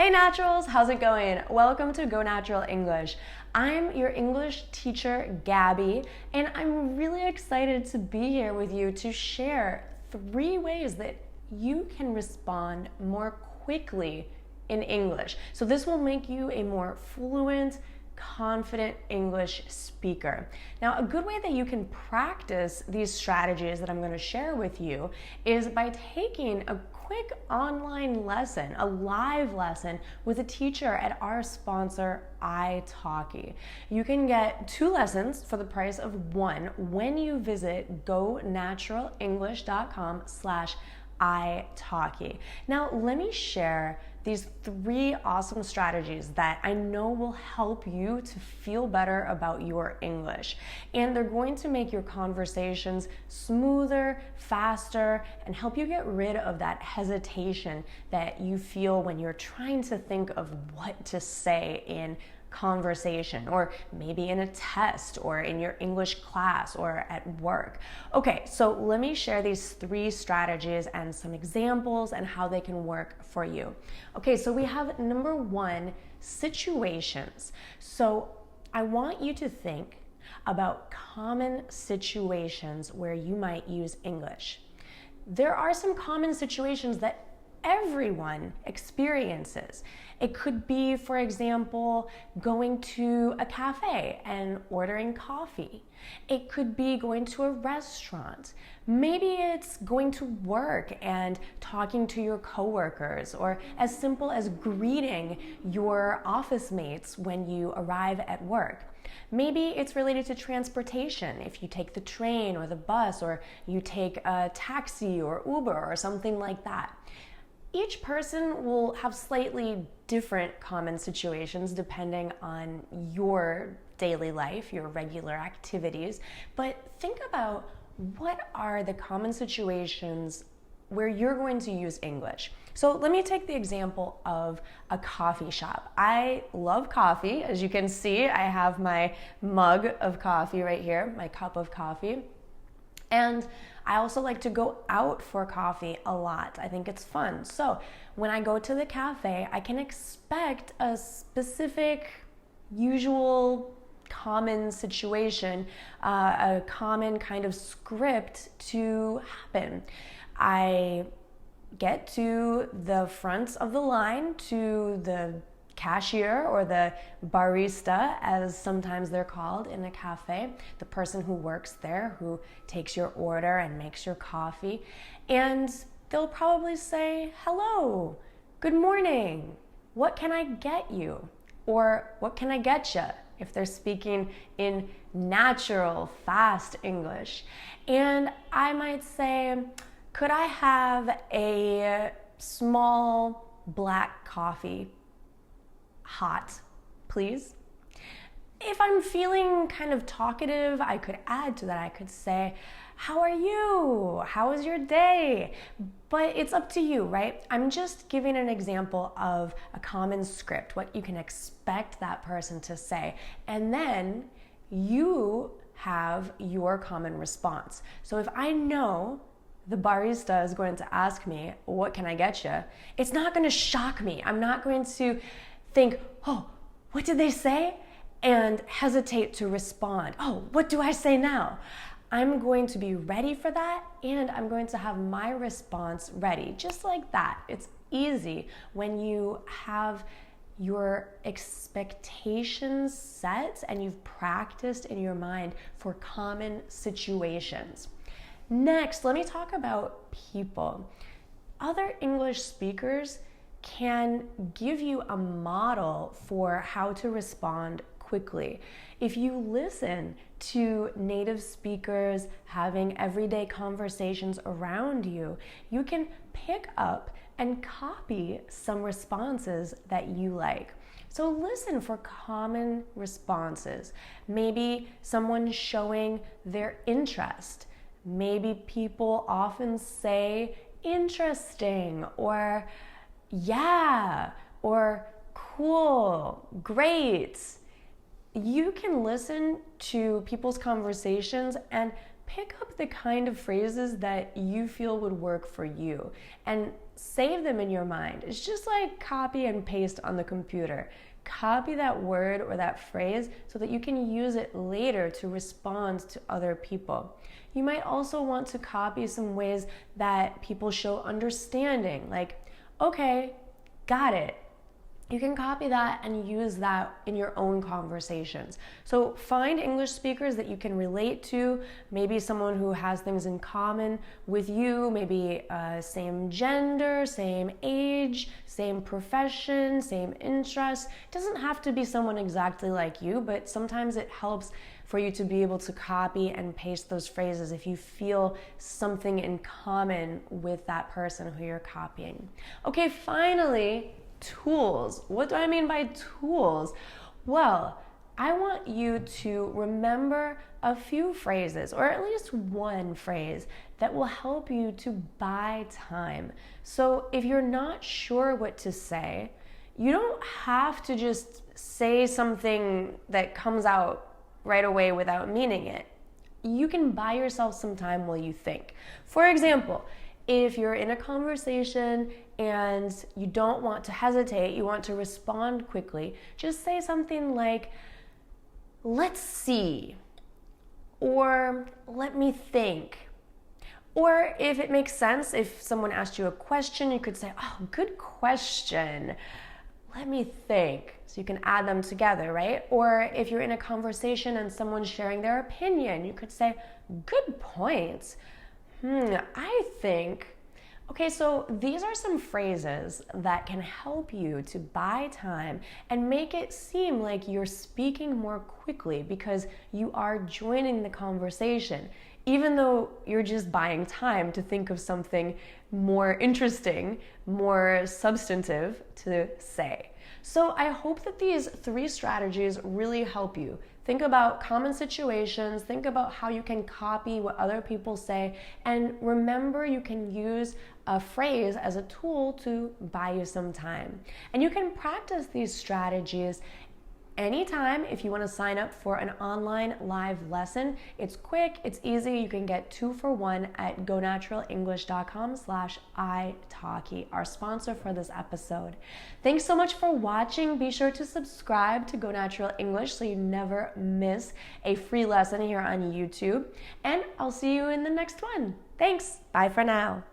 Hey Naturals, how's it going? Welcome to Go Natural English. I'm your English teacher, Gabby, and I'm really excited to be here with you to share 3 ways that you can respond more quickly in English. So this will make you a more fluent, confident English speaker. Now, a good way that you can practice these strategies that I'm going to share with you is by taking a quick online lesson, a live lesson with a teacher at our sponsor, iTalki. You can get 2 lessons for the price of 1 when you visit gonaturalenglish.com/iTalki. Now, let me share these 3 awesome strategies that I know will help you to feel better about your English. And they're going to make your conversations smoother, faster, and help you get rid of that hesitation that you feel when you're trying to think of what to say in conversation, or maybe in a test, or in your English class, or at work. Okay, so let me share these 3 strategies and some examples and how they can work for you. Okay, so we have number 1, situations. So I want you to think about common situations where you might use English. There are some common situations that everyone experiences. It could be, for example, going to a cafe and ordering coffee. It could be going to a restaurant. Maybe it's going to work and talking to your coworkers, or as simple as greeting your office mates when you arrive at work. Maybe it's related to transportation, if you take the train or the bus, or you take a taxi or Uber or something like that. Each person will have slightly different common situations depending on your daily life, your regular activities, but think about what are the common situations where you're going to use English. So let me take the example of a coffee shop. I love coffee. As you can see, I have my mug of coffee right here, my cup of coffee. And I also like to go out for coffee a lot. I think it's fun. So when I go to the cafe, I can expect a specific, usual, common situation, a common kind of script to happen. I get to the front of the line, to the cashier or the barista, as sometimes they're called in a cafe, the person who works there, who takes your order and makes your coffee, and they'll probably say, "Hello, good morning, what can I get you?" Or "What can I get you?" if they're speaking in natural, fast English. And I might say, "Could I have a small black coffee? Hot, please." If I'm feeling kind of talkative, I could add to that. I could say, "How are you? How was your day?" But it's up to you, right? I'm just giving an example of a common script, what you can expect that person to say. And then you have your common response. So if I know the barista is going to ask me, "What can I get you?" it's not going to shock me. I'm not going to think, "Oh, what did they say?" and hesitate to respond. "Oh, what do I say now?" I'm going to be ready for that, and I'm going to have my response ready, just like that. It's easy when you have your expectations set and you've practiced in your mind for common situations. Next, let me talk about people. Other English speakers can give you a model for how to respond quickly. If you listen to native speakers having everyday conversations around you, you can pick up and copy some responses that you like. So listen for common responses. Maybe someone showing their interest. Maybe people often say interesting, or yeah, or cool, great. You can listen to people's conversations and pick up the kind of phrases that you feel would work for you. And save them in your mind. It's just like copy and paste on the computer. Copy that word or that phrase so that you can use it later to respond to other people. You might also want to copy some ways that people show understanding, like, okay, got it. You can copy that and use that in your own conversations. So find English speakers that you can relate to, maybe someone who has things in common with you, maybe same gender, same age, same profession, same interests. It doesn't have to be someone exactly like you, but sometimes it helps for you to be able to copy and paste those phrases if you feel something in common with that person who you're copying. Okay, finally, tools. What do I mean by tools? Well, I want you to remember a few phrases, or at least one phrase, that will help you to buy time. So if you're not sure what to say, you don't have to just say something that comes out right away without meaning it. You can buy yourself some time while you think. For example, if you're in a conversation and you don't want to hesitate, you want to respond quickly, just say something like, let's see, or let me think. Or if it makes sense, if someone asked you a question, you could say, oh, good question. Let me think. So you can add them together, right? Or if you're in a conversation and someone's sharing their opinion, you could say, good point. I think. Okay, so these are some phrases that can help you to buy time and make it seem like you're speaking more quickly because you are joining the conversation, even though you're just buying time to think of something more interesting, more substantive to say. So I hope that these 3 strategies really help you. Think about common situations, think about how you can copy what other people say, and remember you can use a phrase as a tool to buy you some time. And you can practice these strategies anytime if you want to sign up for an online live lesson. It's quick, it's easy. You can get 2 for 1 at gonaturalelenglish.com/iTalki, our sponsor for this episode. Thanks so much for watching. Be sure to subscribe to Go Natural English so you never miss a free lesson here on YouTube. And I'll see you in the next one. Thanks. Bye for now.